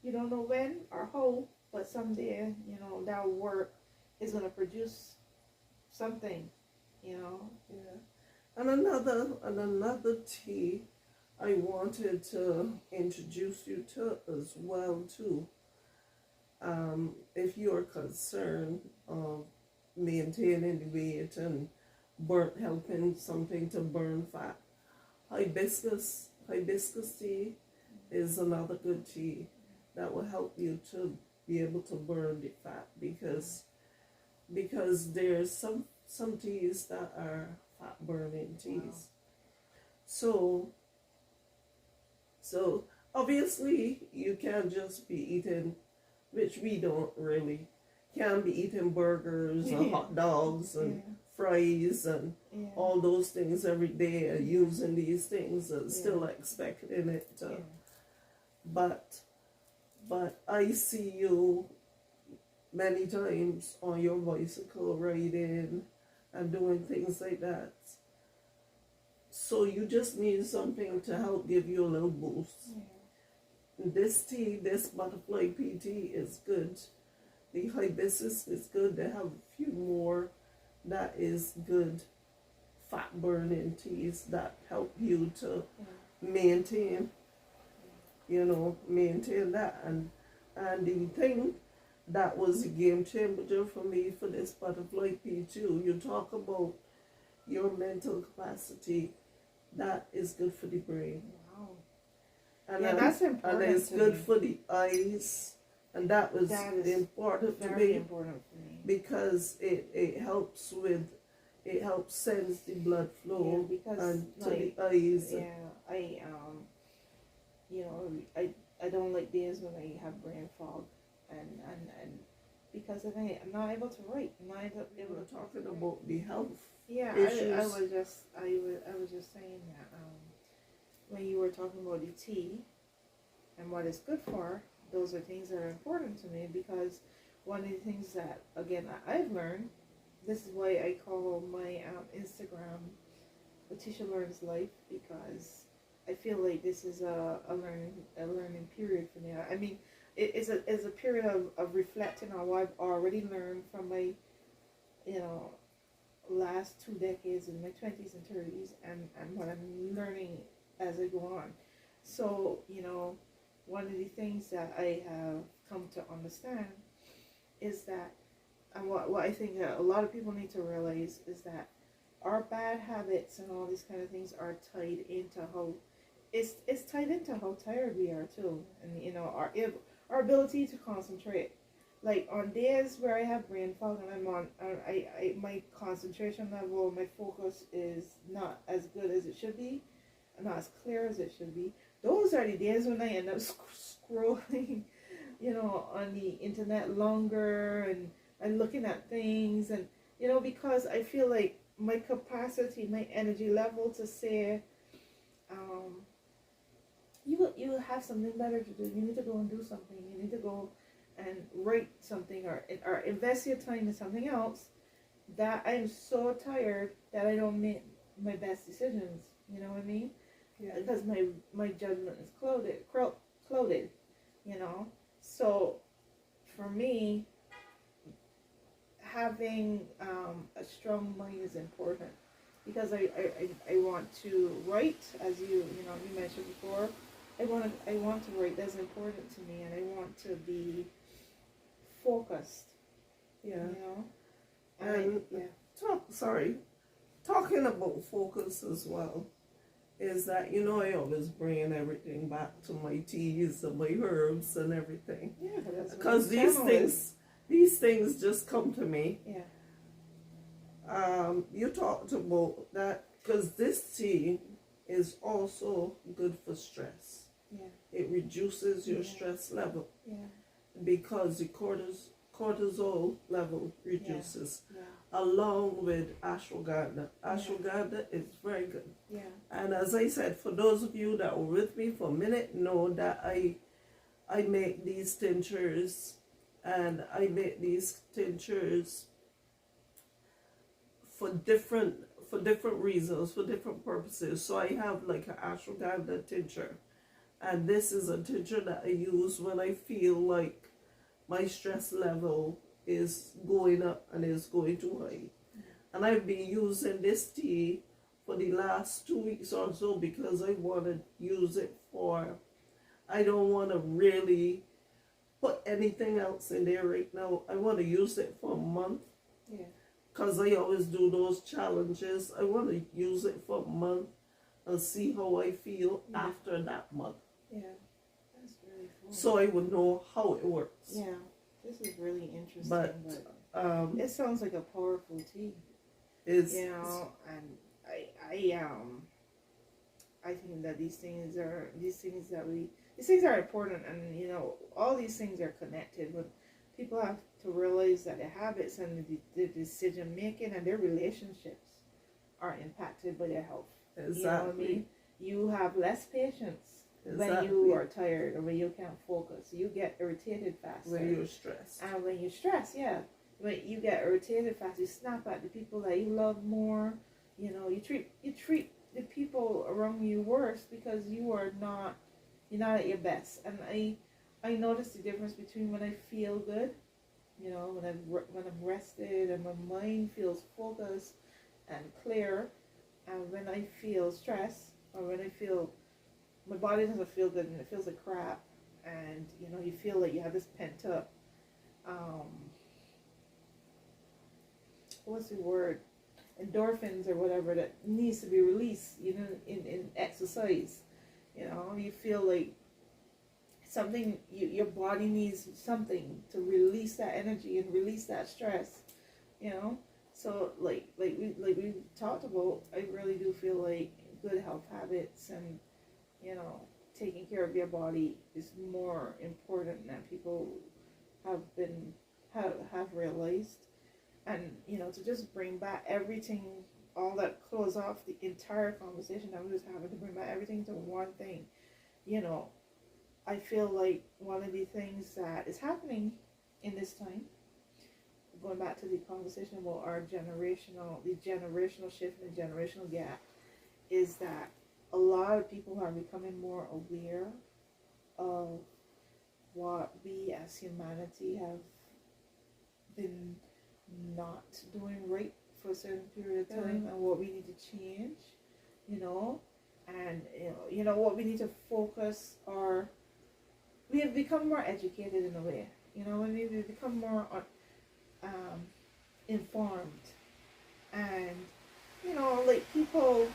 Speaker 2: You don't know when or how, but someday, you know, that work is going to produce something, you know.
Speaker 1: Yeah. And another tea I wanted to introduce you to as well too. If you are concerned of maintaining the weight and helping something to burn fat, hibiscus tea is another good tea that will help you to be able to burn the fat, because there's some teas that are fat burning teas. So obviously you can't just be eating, which we don't really, can't be eating burgers and hot dogs and fries and all those things every day and using these things and still expecting it to. But I see you many times on your bicycle riding and doing things like that. So you just need something to help give you a little boost. This tea, this butterfly pea tea is good. The hibiscus is good. They have a few more that is good fat burning teas that help you to maintain, maintain that. And the thing that was a game changer for me for this butterfly pea too, you talk about your mental capacity, that is good for the brain.
Speaker 2: Wow.
Speaker 1: And
Speaker 2: that's important.
Speaker 1: And it's good for the eyes. And that was important to me.
Speaker 2: Important for me.
Speaker 1: Because it helps sends the blood flow and to the eyes.
Speaker 2: I don't like days when I have brain fog and because I'm not able to write. I'm not able to
Speaker 1: talking about the health.
Speaker 2: Yeah,
Speaker 1: issues.
Speaker 2: I was just saying that when you were talking about the tea and what it's good for, those are things that are important to me, because one of the things that, again, I've learned, this is why I call my Instagram Letitia Learns Life, because I feel like this is a learning period for me. I mean, it's a period of reflecting on what I've already learned from my, last 2 decades in my 20s and 30s, and what I'm learning as I go on. So, one of the things that I have come to understand is that, and what I think that a lot of people need to realize is that our bad habits and all these kind of things are tied into how it's tied into how tired we are too, and our ability to concentrate. Like on days where I have brain fog and my concentration level, my focus is not as good as it should be, and not as clear as it should be. Those are the days when I end up scrolling, on the internet longer and looking at things, and because I feel like my capacity, my energy level to say, you have something better to do. You need to go and do something. You need to go and write something or invest your time in something else. That I am so tired that I don't make my best decisions. You know what I mean? Yeah. Because my judgment is clouded. So for me, having a strong mind is important, because I want to write, as you mentioned before. I want to write. That's important to me, and I want to be focused.
Speaker 1: Yeah. Talking about focus as well is that I always bring everything back to my teas and my herbs and everything.
Speaker 2: Yeah,
Speaker 1: because these things just come to me.
Speaker 2: Yeah.
Speaker 1: You talked about that because this tea is also good for stress.
Speaker 2: Yeah.
Speaker 1: It reduces your stress level.
Speaker 2: Yeah.
Speaker 1: Because the cortisol level reduces, along with ashwagandha. Ashwagandha is very good.
Speaker 2: Yeah.
Speaker 1: And as I said, for those of you that were with me for a minute, know that I make these tinctures, and I make these tinctures for different reasons, for different purposes. So I have like an ashwagandha tincture, and this is a tincture that I use when I feel like my stress level is going up and is going too high. And I've been using this tea for the last 2 weeks or so, because I want to use it I don't want to really put anything else in there right now. I want to use it for a month. Yeah. Because I always do those challenges. I want to use it for a month and see how I feel
Speaker 2: Yeah.
Speaker 1: after that month.
Speaker 2: Yeah, that's really cool.
Speaker 1: So I would know how it works.
Speaker 2: Yeah, this is really interesting.
Speaker 1: But
Speaker 2: it sounds like a powerful tea.
Speaker 1: is
Speaker 2: You know, and I think that these things are important, and you know, all these things are connected. But people have to realize that their habits and the decision making and their relationships are impacted by their health.
Speaker 1: exactly.
Speaker 2: You know what I mean? You have less patience when
Speaker 1: Exactly.
Speaker 2: you are tired or when you can't focus. You get irritated faster.
Speaker 1: When you're stressed.
Speaker 2: And when you're stressed, yeah. When you get irritated fast, you snap at the people that you love more. You know, you treat the people around you worse because you're not at your best. And I notice the difference between when I feel good, you know, when I'm rested and my mind feels focused and clear, and when I feel stress or when I feel my body doesn't feel good and it feels like crap, and you know, you feel like you have this pent up what's the word, endorphins or whatever that needs to be released, you know, in exercise. You know, you feel like something, your body needs something to release that energy and release that stress, you know. So like we talked about, I really do feel like good health habits and, you know, taking care of your body is more important than people have realized. And you know, to just bring back everything, all that, close off the entire conversation that we was having, to bring back everything to one thing, you know, I feel like one of the things that is happening in this time, going back to the conversation about the generational shift and the generational gap, is that a lot of people are becoming more aware of what we as humanity have been not doing right for a certain period of time, and what we need to change, you know, and you know what we need to focus, or we have become more educated in a way, you know, and we've become more informed, and you know, like people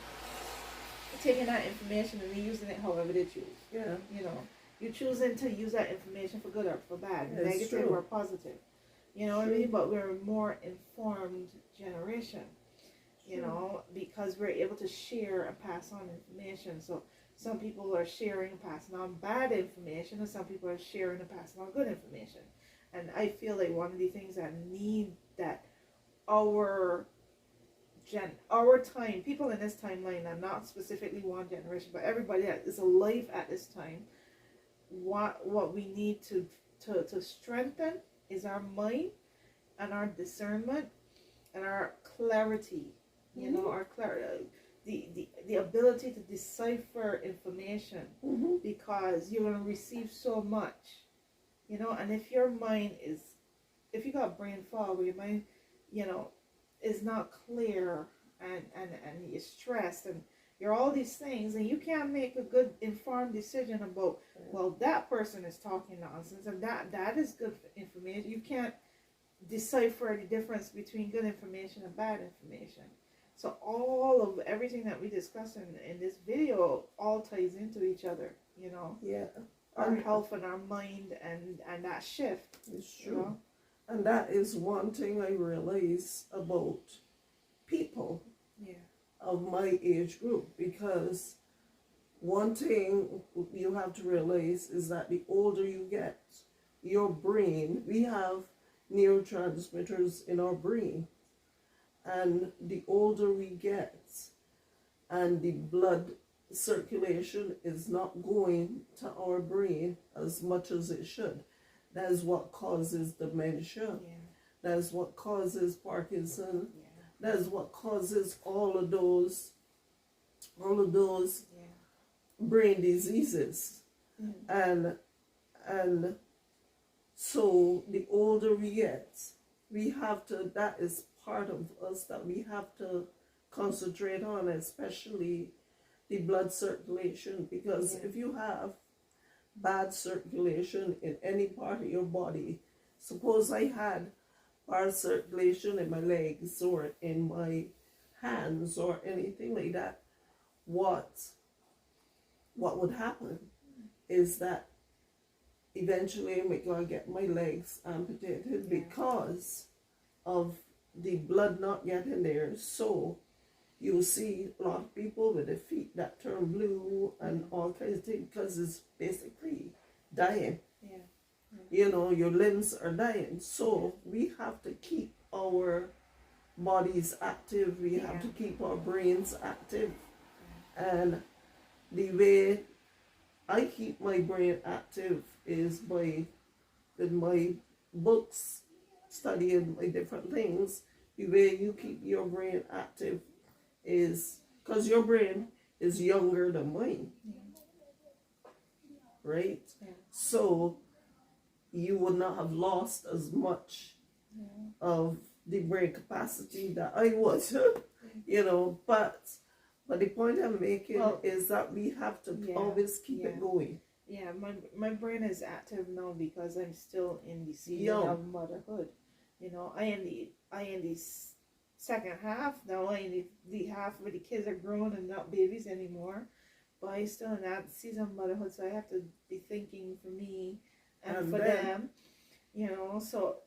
Speaker 2: taking that information and using it however they choose.
Speaker 1: Yeah.
Speaker 2: You know, you're choosing to use that information for good or for bad,
Speaker 1: It's
Speaker 2: negative
Speaker 1: true.
Speaker 2: or positive. You know what I mean? But we're a more informed generation, you know, because we're able to share and pass on information. So some people are sharing and passing on bad information, and some people are sharing and passing on good information. And I feel like one of the things that need that our time, people in this timeline, and not specifically one generation, but everybody that is alive at this time, what we need to strengthen is our mind and our discernment and our clarity, you know, our clarity, the ability to decipher information, because you're going to receive so much, you know. And if your mind is, if you got brain fog, or your mind, you know, is not clear, and you're stressed and you're all these things, and you can't make a good informed decision about, well, that person is talking nonsense and that is good information. You can't decipher the difference between good information and bad information. So all of everything that we discuss in this video all ties into each other, you know.
Speaker 1: Yeah.
Speaker 2: Our health and our mind and that shift.
Speaker 1: It's true.
Speaker 2: You know?
Speaker 1: And that is one thing I realize about people of my age group, because one thing you have to realize is that the older you get, your brain, we have neurotransmitters in our brain, and the older we get and the blood circulation is not going to our brain as much as it should, that is what causes dementia. That is what causes Parkinson. That is what causes all of those brain diseases. And so the older we get, we have to, that is part of us that we have to concentrate on, especially the blood circulation, because if you have bad circulation in any part of your body, suppose I had bad circulation in my legs or in my hands or anything like that, what would happen is that eventually I'm going to get my legs amputated because of the blood not getting there. So you see a lot of people with their feet that turn blue and all kinds of things because it's basically dying.
Speaker 2: Yeah.
Speaker 1: You know, your limbs are dying. So we have to keep our bodies active. We have to keep our brains active. And the way I keep my brain active is by with my books, studying my different things. The way you keep your brain active is because your brain is younger than mine, right?
Speaker 2: Yeah.
Speaker 1: So you would not have lost as much of the brain capacity that I was, you know. But the point I'm making is that we have to always keep it going.
Speaker 2: Yeah, my brain is active now because I'm still in the season of motherhood. You know, I in the second half now. I in the half where the kids are grown and not babies anymore, but I still in that season of motherhood. So I have to be thinking for me and for them. You know, so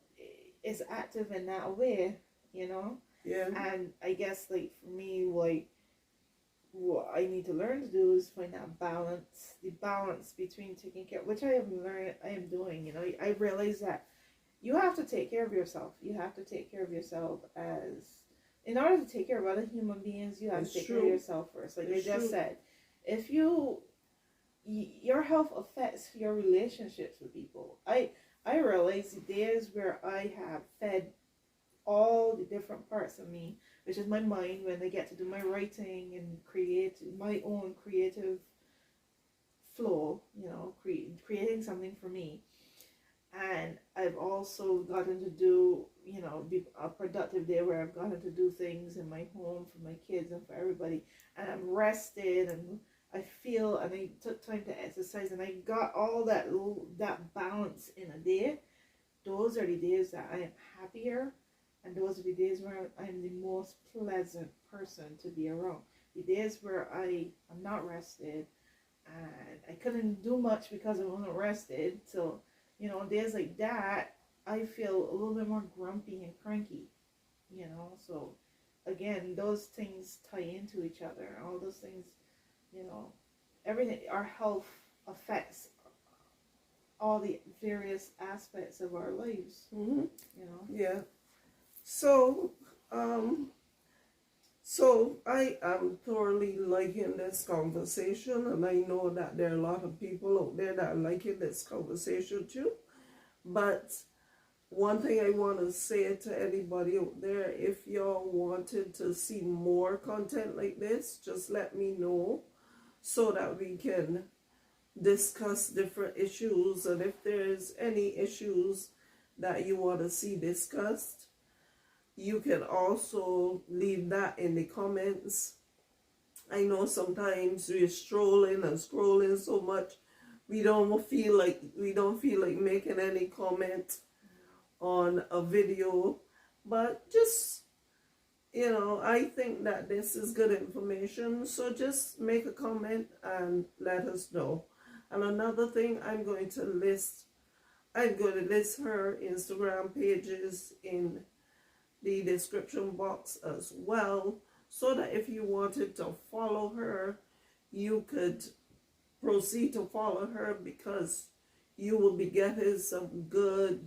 Speaker 2: it's active in that way. You know.
Speaker 1: Yeah.
Speaker 2: And I guess like for me, like, what I need to learn to do is find that balance, the balance between taking care, which I am doing, you know. I realize that you have to take care of yourself. You have to take care of yourself in order to take care of other human beings, you have to take care of yourself first. Like I just said, if your health affects your relationships with people. I realize the days where I have fed all the different parts of me, which is my mind, when I get to do my writing and create my own creative flow, you know, creating something for me. And I've also gotten to do, you know, be a productive day where I've gotten to do things in my home for my kids and for everybody. And I'm rested and I feel, and I took time to exercise and I got all that balance in a day. Those are the days that I am happier. And those are the days where I'm the most pleasant person to be around. The days where I am not rested and I couldn't do much because I wasn't rested. So, you know, days like that, I feel a little bit more grumpy and cranky, you know. So, again, those things tie into each other. All those things, you know, everything, our health affects all the various aspects of our lives, you know.
Speaker 1: Yeah. So I am thoroughly liking this conversation, and I know that there are a lot of people out there that are liking this conversation too. But one thing I want to say to anybody out there, if y'all wanted to see more content like this, just let me know so that we can discuss different issues. And if there's any issues that you want to see discussed, you can also leave that in the comments. I know sometimes we're strolling and scrolling so much, we don't feel like making any comment on a video. But just, you know, I think that this is good information. So just make a comment and let us know. And another thing, I'm going to list her Instagram pages in the description box as well, so that if you wanted to follow her, you could proceed to follow her, because you will be getting some good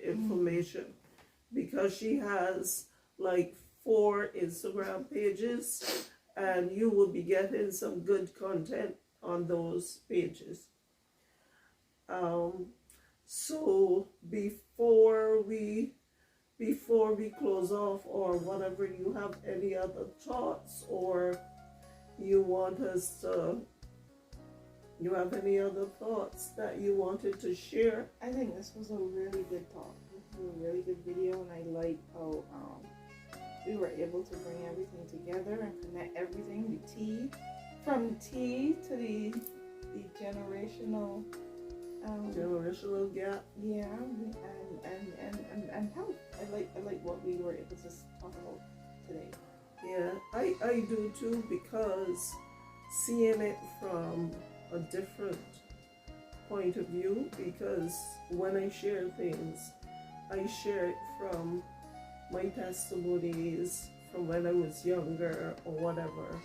Speaker 1: information, because she has like 4 Instagram pages and you will be getting some good content on those pages. So before we close off, or whatever, you have any other thoughts, or you have any other thoughts that you wanted to share?
Speaker 2: I think this was a really good talk. This was a really good video, and I like how we were able to bring everything together and connect everything, the tea, from tea to the generational
Speaker 1: gap.
Speaker 2: Yeah, and health. I like what we were able to talk about today.
Speaker 1: Yeah, I do too, because seeing it from a different point of view, because when I share things, I share it from my testimonies from when I was younger or whatever,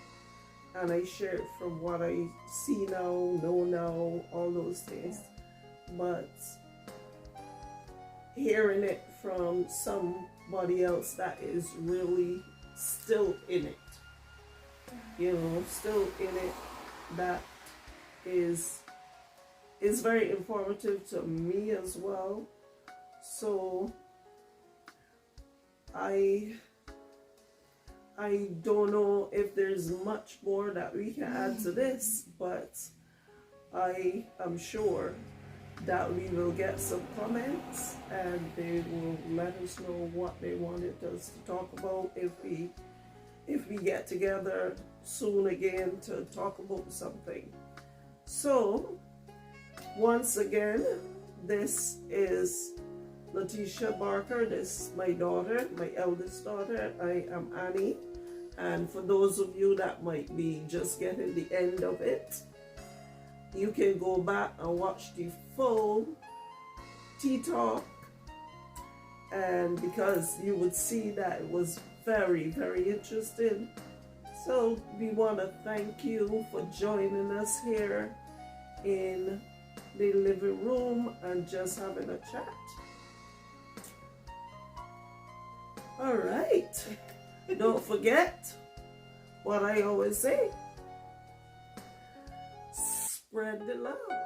Speaker 1: and I share it from what I see now, know now, all those things. But hearing it from somebody else that is really still in it, still in it, that is very informative to me as well. So I don't know if there's much more that we can add to this, but I am sure that we will get some comments and they will let us know what they wanted us to talk about if we get together soon again to talk about something. So once again, this is Letitia Barker. This is my daughter, my eldest daughter. I am Annie. And for those of you that might be just getting the end of it, you can go back and watch the full tea talk, and because you would see that it was very, very interesting. So we want to thank you for joining us here in the living room and just having a chat. All right. Don't forget what I always say. Spread the love.